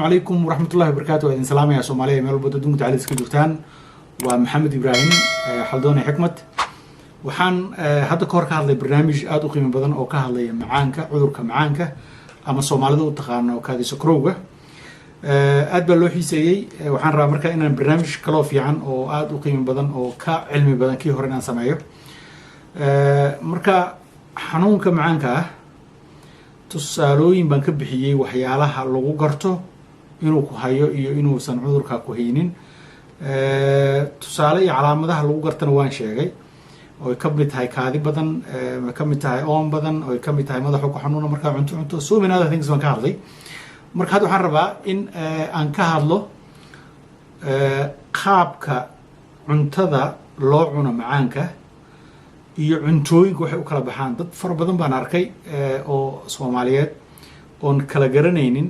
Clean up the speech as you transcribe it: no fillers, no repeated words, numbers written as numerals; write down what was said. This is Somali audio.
عليكم ورحمة الله وبركاته. إذن سلام يا صومالية ميل بدو دون تعالي سكدوكتان ومحمد إبراهيم حلدوني حكمة وحان هذا كور كهذا برنامج آدو قيمة بدن أو كهذا معانك عذرك معانك أما صومالية وتقارن أو كهذا سكروجة أدب اللوحي سيء وحان رامركا إن برنامج كلافي عن أو آدو قيمة بدن أو كعلم بدن كي هرنا سمايه مركا حنونك معانك tusaalooyin baan ka bixiyay waxyaalaha lagu garto inuu ku hayo iyo inuusan cudurka ku haynin tusaale iyo calaamadaha lagu gartana waan sheegay oo ka mid tahay kaadi badan ka mid tahay oon badan oo ka mid tahay madaxa ku xanuuna marka cunto so many other things baan ka hadlay marka hadda waxaan rabaa in aan ka hadlo qaabka cuntada loo cuno macaanka iyo cuntooyinka waxay u kala baxaan dad far badan baan arkay oo Soomaaliyeed oon kala garanaynin